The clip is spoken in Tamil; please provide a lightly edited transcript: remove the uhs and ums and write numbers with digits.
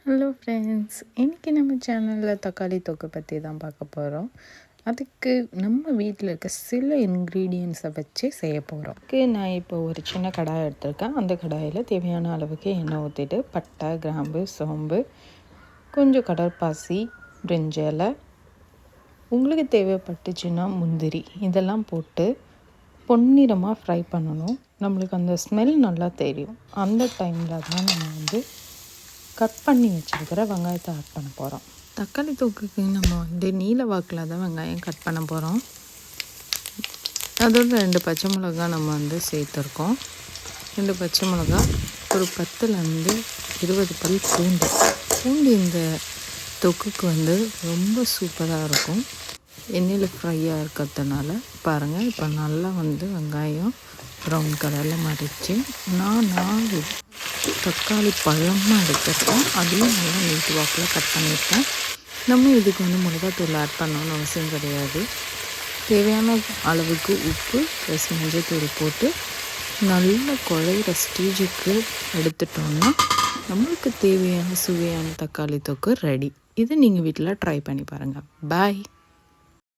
ஹலோ ஃப்ரெண்ட்ஸ், இன்றைக்கி நம்ம சேனலில் தக்காளி தொக்கு பற்றி தான் பார்க்க போகிறோம். அதுக்கு நம்ம வீட்டில் இருக்க சில இன்க்ரீடியன்ஸை வச்சு செய்ய போகிறோம். நான் இப்போ ஒரு சின்ன கடாய் எடுத்திருக்கேன். அந்த கடாயில் தேவையான அளவுக்கு எண்ணெய் ஊற்றிட்டு பட்டை, கிராம்பு, சோம்பு, கொஞ்சம் கடற்பாசி, பிரிஞ்சலை, உங்களுக்கு தேவைப்பட்டுச்சுன்னா முந்திரி, இதெல்லாம் போட்டு பொன்னிறமாக ஃப்ரை பண்ணணும். நம்மளுக்கு அந்த ஸ்மெல் நல்லா தெரியும். அந்த டைமில் தான் நம்ம கட் பண்ணி வச்சுருக்கிற வெங்காயத்தை ஆட் பண்ண போகிறோம். தக்காளி தொக்குக்கு நம்ம நீல வாக்கில் தான் வெங்காயம் கட் பண்ண போகிறோம். அதோட 2 பச்சை மிளகா நம்ம சேர்த்துருக்கோம். 2 பச்சை மிளகா, ஒரு 10லேருந்து 20 பல் பூண்டு. இந்த தொக்குக்கு ரொம்ப சூப்பராக இருக்கும். எண்ணெயில் ஃப்ரையாக இருக்கிறதுனால பாருங்கள். இப்போ நல்லா வெங்காயம் ப்ரௌன் கலரில் மாறிடுச்சு. நான் 4 தக்காளி பழமாக எடுத்துருக்கோம். அதையும் நல்லா நீட்டு வாக்கில் கட் பண்ணியிருக்கேன். நம்ம இதுக்கு மிளகாத்தூள் ஆட் பண்ணணும்னு அவசியம் கிடையாது. தேவையான அளவுக்கு உப்பு ப்ளஸ் மஞ்சத்தூள் போட்டு நல்லா குழையிற ஸ்டேஜுக்கு எடுத்துட்டோம்னா நம்மளுக்கு தேவையான சுவையான தக்காளி தொக்கு ரெடி. இதை நீங்கள் வீட்டில் ட்ரை பண்ணி பாருங்கள். பாய்.